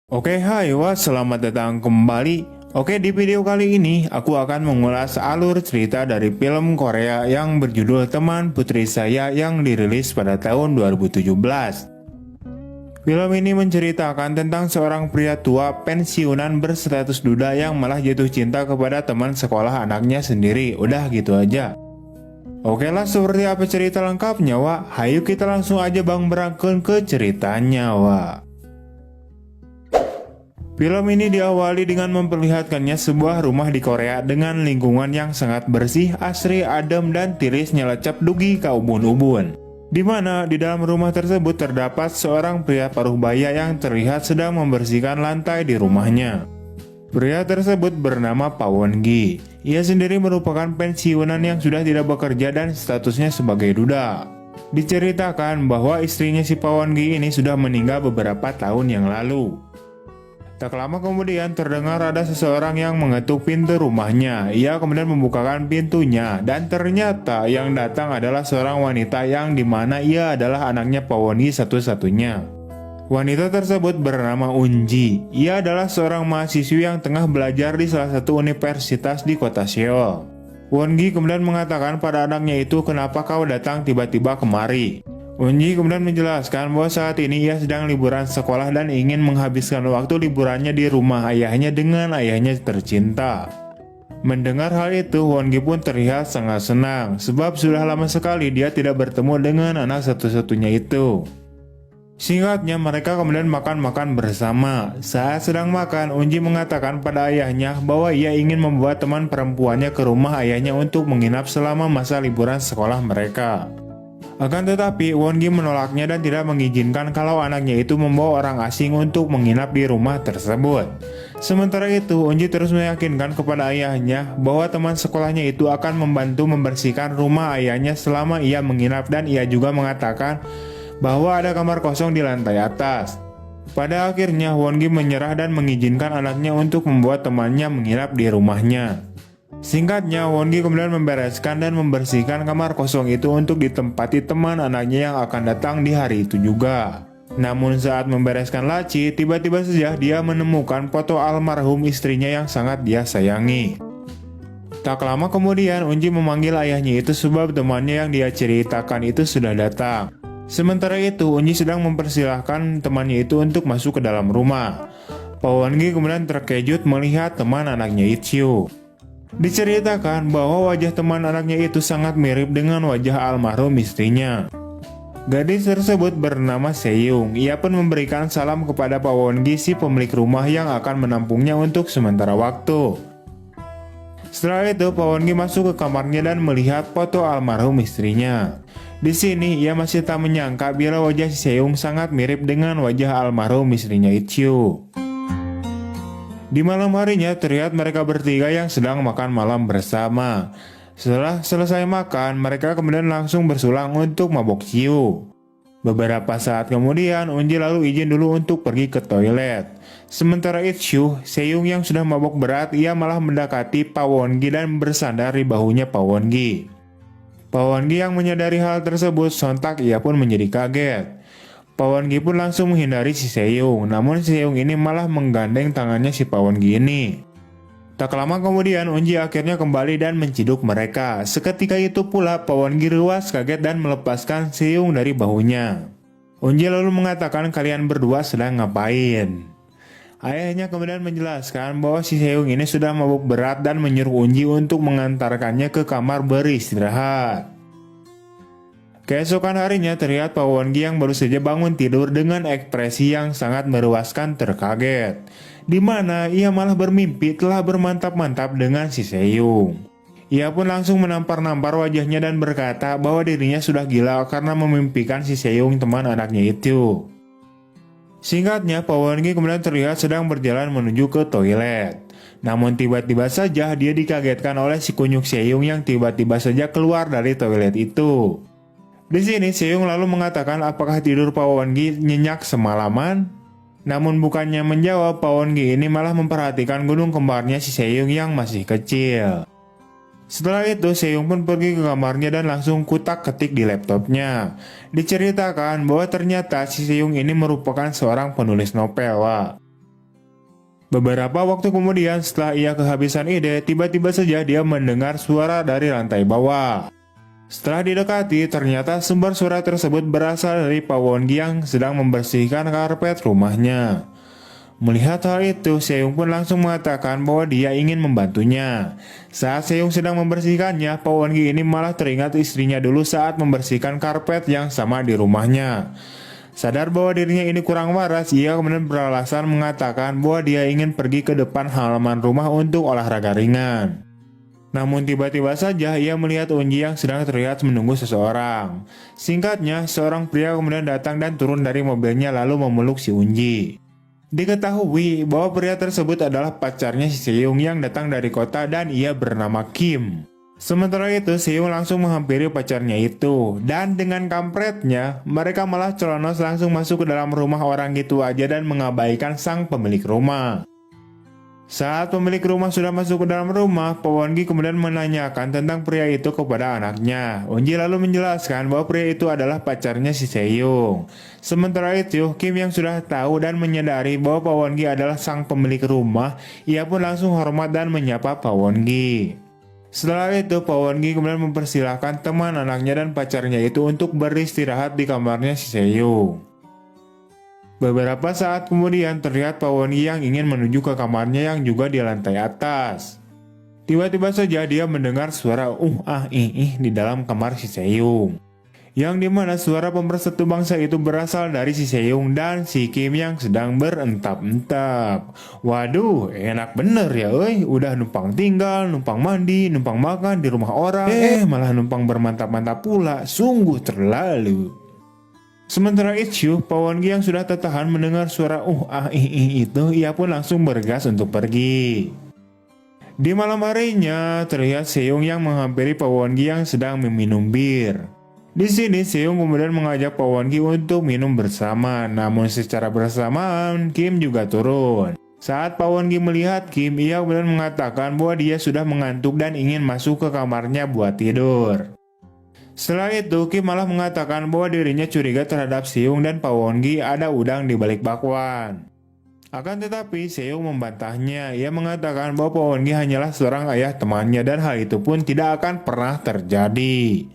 Oke, hai, wah, selamat datang kembali. Oke, di video kali ini aku akan mengulas alur cerita dari film Korea yang berjudul Teman Putri Saya yang dirilis pada tahun 2017. Film ini menceritakan tentang seorang pria tua pensiunan berstatus duda yang malah jatuh cinta kepada teman sekolah anaknya sendiri. Udah gitu aja. Oke lah, seperti apa cerita lengkapnya, wah? Hayu kita langsung aja berangkat ke ceritanya, wah. Film ini diawali dengan memperlihatkannya sebuah rumah di Korea dengan lingkungan yang sangat bersih, asri, adem, dan tiris nyelecap dugi ka ubun-ubun. Di mana di dalam rumah tersebut terdapat seorang pria paruh baya yang terlihat sedang membersihkan lantai di rumahnya. Pria tersebut bernama Pawon Gi. Ia sendiri merupakan pensiunan yang sudah tidak bekerja dan statusnya sebagai duda. Diceritakan bahwa istrinya si Pawon Gi ini sudah meninggal beberapa tahun yang lalu. Tak lama kemudian terdengar ada seseorang yang mengetuk pintu rumahnya. Ia kemudian membukakan pintunya dan ternyata yang datang adalah seorang wanita yang dimana ia adalah anaknya Pawoni satu-satunya. Wanita tersebut bernama Unji. Ia adalah seorang mahasiswi yang tengah belajar di salah satu universitas di kota Seoul. Wongi kemudian mengatakan pada anaknya itu, "Kenapa kau datang tiba-tiba kemari?" Unji kemudian menjelaskan bahwa saat ini ia sedang liburan sekolah dan ingin menghabiskan waktu liburannya di rumah ayahnya dengan ayahnya tercinta. Mendengar hal itu, Wongi pun terlihat sangat senang sebab sudah lama sekali dia tidak bertemu dengan anak satu-satunya itu. Singkatnya, mereka kemudian makan-makan bersama. Saat sedang makan, Unji mengatakan pada ayahnya bahwa ia ingin membawa teman perempuannya ke rumah ayahnya untuk menginap selama masa liburan sekolah mereka. Akan tetapi, Wongi menolaknya dan tidak mengizinkan kalau anaknya itu membawa orang asing untuk menginap di rumah tersebut. Sementara itu, Unji terus meyakinkan kepada ayahnya bahwa teman sekolahnya itu akan membantu membersihkan rumah ayahnya selama ia menginap, dan ia juga mengatakan bahwa ada kamar kosong di lantai atas. Pada akhirnya, Wongi menyerah dan mengizinkan anaknya untuk membuat temannya menginap di rumahnya. Singkatnya, Wongi kemudian membereskan dan membersihkan kamar kosong itu untuk ditempati teman anaknya yang akan datang di hari itu juga. Namun saat membereskan laci, tiba-tiba saja dia menemukan foto almarhum istrinya yang sangat dia sayangi. Tak lama kemudian, Unji memanggil ayahnya itu sebab temannya yang dia ceritakan itu sudah datang. Sementara itu, Unji sedang mempersilahkan temannya itu untuk masuk ke dalam rumah. Pawongi kemudian terkejut melihat teman anaknya itu. Diceritakan bahwa wajah teman anaknya itu sangat mirip dengan wajah almarhum istrinya. Gadis tersebut bernama Seyung. Ia pun memberikan salam kepada Pawongi, si pemilik rumah yang akan menampungnya untuk sementara waktu. Setelah itu, Pawongi masuk ke kamarnya dan melihat foto almarhum istrinya. Di sini ia masih tak menyangka bila wajah Seyung sangat mirip dengan wajah almarhum istrinya itu. Di malam harinya terlihat mereka bertiga yang sedang makan malam bersama. Setelah selesai makan, mereka kemudian langsung bersulang untuk mabok ciu. Beberapa saat kemudian, Unji lalu izin dulu untuk pergi ke toilet. Sementara itu, Seyung yang sudah mabok berat, ia malah mendekati Pawongi dan bersandar di bahunya Pawongi. Pawongi yang menyadari hal tersebut, sontak ia pun menjadi kaget. Pawongi pun langsung menghindari si Seyung, namun si Seyung ini malah menggandeng tangannya si Pawongi ini. Tak lama kemudian, Unji akhirnya kembali dan menciduk mereka. Seketika itu pula Pawongi ruas kaget dan melepaskan Seyung dari bahunya. Unji lalu mengatakan, "Kalian berdua sedang ngapain?" Ayahnya kemudian menjelaskan bahwa si Seyung ini sudah mabuk berat dan menyuruh Unji untuk mengantarkannya ke kamar beristirahat. Keesokan harinya terlihat Pawongi yang baru saja bangun tidur dengan ekspresi yang sangat meruaskan terkaget, di mana ia malah bermimpi telah bermantap-mantap dengan si Seyung. Ia pun langsung menampar-nampar wajahnya dan berkata bahwa dirinya sudah gila karena memimpikan si Seyung teman anaknya itu. Singkatnya, Pawongi kemudian terlihat sedang berjalan menuju ke toilet. Namun tiba-tiba saja dia dikagetkan oleh si kunyuk Seyung yang tiba-tiba saja keluar dari toilet itu. Di sini Seyung lalu mengatakan apakah tidur Pawongi nyenyak semalaman? Namun bukannya menjawab, Pawongi ini malah memperhatikan gunung kembarnya si Seyung yang masih kecil. Setelah itu Seyung pun pergi ke kamarnya dan langsung kutak-ketik di laptopnya. Diceritakan bahwa ternyata si Seyung ini merupakan seorang penulis novel, wah. Beberapa waktu kemudian setelah ia kehabisan ide, tiba-tiba saja dia mendengar suara dari lantai bawah. Setelah didekati, ternyata sumber suara tersebut berasal dari Pak Won-gi yang sedang membersihkan karpet rumahnya. Melihat hal itu, Seung pun langsung mengatakan bahwa dia ingin membantunya. Saat Seung sedang membersihkannya, Pak Won-gi ini malah teringat istrinya dulu saat membersihkan karpet yang sama di rumahnya. Sadar bahwa dirinya ini kurang waras, ia kemudian beralasan mengatakan bahwa dia ingin pergi ke depan halaman rumah untuk olahraga ringan. Namun tiba-tiba saja ia melihat Unji yang sedang terlihat menunggu seseorang. Singkatnya, seorang pria kemudian datang dan turun dari mobilnya lalu memeluk si Unji. Diketahui bahwa pria tersebut adalah pacarnya si Seung yang datang dari kota dan ia bernama Kim. Sementara itu, Seung langsung menghampiri pacarnya itu, dan dengan kampretnya, mereka malah celonos langsung masuk ke dalam rumah orang gitu aja dan mengabaikan sang pemilik rumah. Saat pemilik rumah sudah masuk ke dalam rumah, Pak Won-gi kemudian menanyakan tentang pria itu kepada anaknya. Unji lalu menjelaskan bahwa pria itu adalah pacarnya si Seung. Sementara itu, Kim yang sudah tahu dan menyadari bahwa Pak Won-gi adalah sang pemilik rumah, ia pun langsung hormat dan menyapa Pak Won-gi. Setelah itu, Pak Won-gi kemudian mempersilahkan teman anaknya dan pacarnya itu untuk beristirahat di kamarnya si Seung. Beberapa saat kemudian terlihat Pak Won-gi yang ingin menuju ke kamarnya yang juga di lantai atas. Tiba-tiba saja dia mendengar suara di dalam kamar si Seung. Yang dimana suara pemersatu bangsa itu berasal dari si Seung dan si Kim yang sedang berentap-entap. Waduh, enak bener ya udah numpang tinggal, numpang mandi, numpang makan di rumah orang, malah numpang bermantap-mantap pula, sungguh terlalu. Sementara itu, Pak Won-gi yang sudah tertahan mendengar suara itu, ia pun langsung bergas untuk pergi. Di malam harinya, terlihat Seung yang menghampiri Pak Won-gi yang sedang meminum bir. Di sini Seung kemudian mengajak Pak Won-gi untuk minum bersama, namun secara bersamaan Kim juga turun. Saat Pak Won-gi melihat Kim, ia kemudian mengatakan bahwa dia sudah mengantuk dan ingin masuk ke kamarnya buat tidur. Setelah itu, Kim malah mengatakan bahwa dirinya curiga terhadap Seung dan Pak Won-gi ada udang di balik bakwan. Akan tetapi Seung membantahnya. Ia mengatakan bahwa Pak Won-gi hanyalah seorang ayah temannya dan hal itu pun tidak akan pernah terjadi.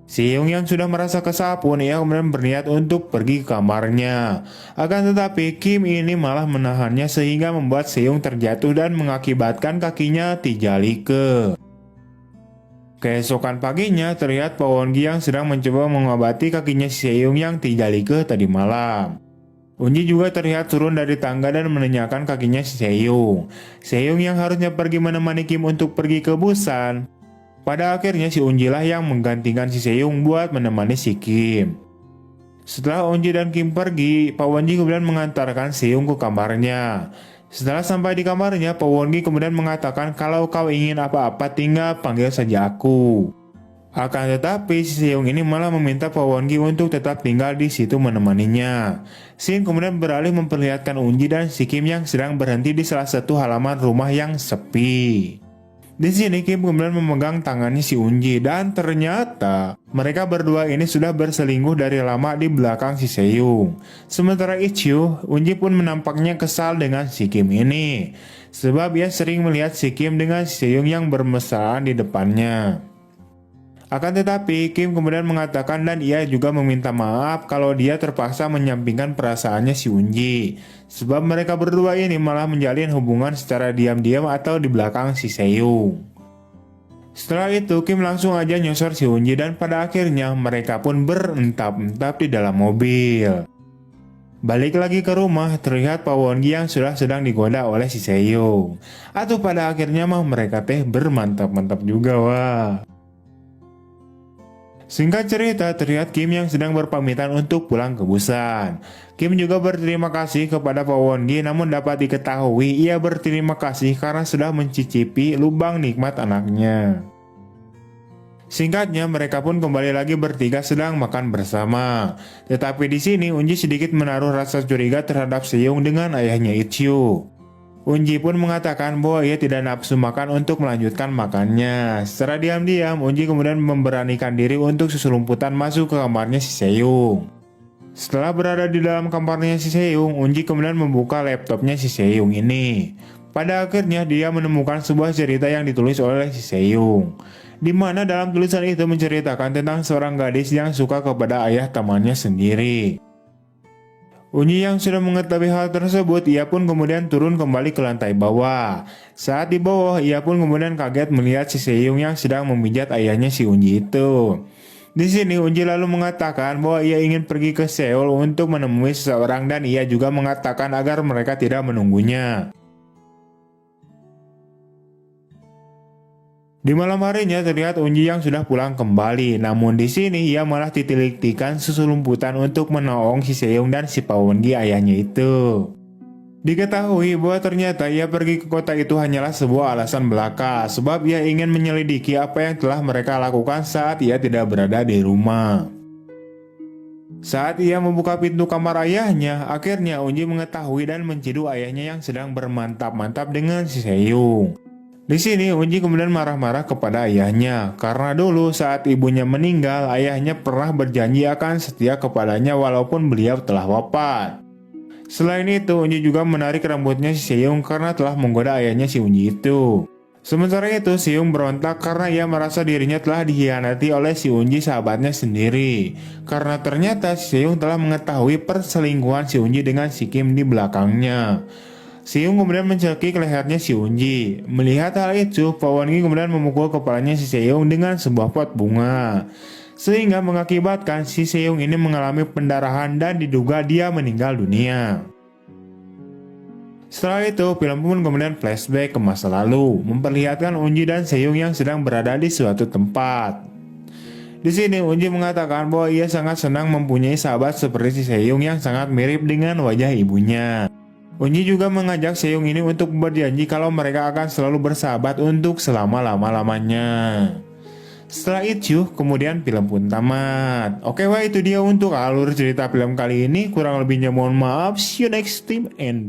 Seung yang sudah merasa kesal pun ia kemudian berniat untuk pergi ke kamarnya. Akan tetapi Kim ini malah menahannya sehingga membuat Seung terjatuh dan mengakibatkan kakinya tijalike. Keesokan paginya terlihat Pak Won-gi yang sedang mencoba mengobati kakinya Seung yang tijalike tadi malam. Unji juga terlihat turun dari tangga dan menanyakan kakinya Seung. Seung yang harusnya pergi menemani Kim untuk pergi ke Busan. Pada akhirnya si Unji lah yang menggantikan si Seung buat menemani si Kim. Setelah Unji dan Kim pergi, Pak Won-gi kemudian mengantarkan Seung ke kamarnya. Setelah sampai di kamarnya, Pak Won-gi kemudian mengatakan kalau kau ingin apa-apa tinggal panggil saja aku. Akan tetapi si Seung ini malah meminta Pak Won-gi untuk tetap tinggal di situ menemaninya. Scene kemudian beralih memperlihatkan Unji dan si Kim yang sedang berhenti di salah satu halaman rumah yang sepi. Di sini Kim kemudian memegang tangannya si Unji dan ternyata mereka berdua ini sudah berselingkuh dari lama di belakang si Seung. Sementara itu, Unji pun menampaknya kesal dengan si Kim ini sebab ia sering melihat si Kim dengan si Seung yang bermesraan di depannya. Akan tetapi Kim kemudian mengatakan dan ia juga meminta maaf kalau dia terpaksa menyampingkan perasaannya si Unji. Sebab mereka berdua ini malah menjalin hubungan secara diam-diam atau di belakang si Seung. Setelah itu Kim langsung aja nyosor si Unji dan pada akhirnya mereka pun berentap-entap di dalam mobil. Balik lagi ke rumah, terlihat Pak Won-gi yang sudah sedang digoda oleh si Seung. Atau pada akhirnya mah mereka bermantap-mantap juga wah. Singkat cerita, terlihat Kim yang sedang berpamitan untuk pulang ke Busan. Kim juga berterima kasih kepada Pak Won-gi, namun dapat diketahui ia berterima kasih karena sudah mencicipi lubang nikmat anaknya. Singkatnya, mereka pun kembali lagi bertiga sedang makan bersama. Tetapi di sini Unji sedikit menaruh rasa curiga terhadap Seung dengan ayahnya Ichyu. Unji pun mengatakan bahwa ia tidak nafsu makan untuk melanjutkan makannya. Secara diam-diam, Unji kemudian memberanikan diri untuk seselumputan masuk ke kamarnya si Seung. Setelah berada di dalam kamarnya si Seung, Unji kemudian membuka laptopnya si Seung ini. Pada akhirnya dia menemukan sebuah cerita yang ditulis oleh si Seung, di mana dalam tulisan itu menceritakan tentang seorang gadis yang suka kepada ayah temannya sendiri. Unji yang sudah mengetahui hal tersebut, ia pun kemudian turun kembali ke lantai bawah. Saat di bawah, ia pun kemudian kaget melihat si Seung yang sedang memijat ayahnya si Unji itu. Di sini Unji lalu mengatakan bahwa ia ingin pergi ke Seoul untuk menemui seseorang dan ia juga mengatakan agar mereka tidak menunggunya. Di malam harinya terlihat Unji yang sudah pulang kembali, namun di sini ia malah titilik-tikan susulumputan untuk menolong si Seung dan si Pawongi ayahnya itu. Diketahui bahwa ternyata ia pergi ke kota itu hanyalah sebuah alasan belaka, sebab ia ingin menyelidiki apa yang telah mereka lakukan saat ia tidak berada di rumah. Saat ia membuka pintu kamar ayahnya, akhirnya Unji mengetahui dan menciduk ayahnya yang sedang bermantap-mantap dengan si Seung. Di sini Unji kemudian marah-marah kepada ayahnya karena dulu saat ibunya meninggal, ayahnya pernah berjanji akan setia kepadanya walaupun beliau telah wafat. Selain itu, Unji juga menarik rambutnya si Seung karena telah menggoda ayahnya si Unji itu. Sementara itu, Seung berontak karena ia merasa dirinya telah dikhianati oleh si Unji sahabatnya sendiri. Karena ternyata si Seung telah mengetahui perselingkuhan si Unji dengan si Kim di belakangnya. Seung kemudian mencekik lehernya si Unji. Melihat hal itu, Pawongi kemudian memukul kepalanya si Seung dengan sebuah pot bunga, sehingga mengakibatkan si Seung ini mengalami pendarahan dan diduga dia meninggal dunia. Setelah itu, film pun kemudian flashback ke masa lalu, memperlihatkan Unji dan Seung yang sedang berada di suatu tempat. Di sini Unji mengatakan bahwa ia sangat senang mempunyai sahabat seperti si Seung yang sangat mirip dengan wajah ibunya. Unji juga mengajak Seung ini untuk berjanji kalau mereka akan selalu bersahabat untuk selama-lama-lamanya. Setelah itu, kemudian film pun tamat. Oke, wah itu dia untuk alur cerita film kali ini. Kurang lebihnya mohon maaf. See you next time and bye.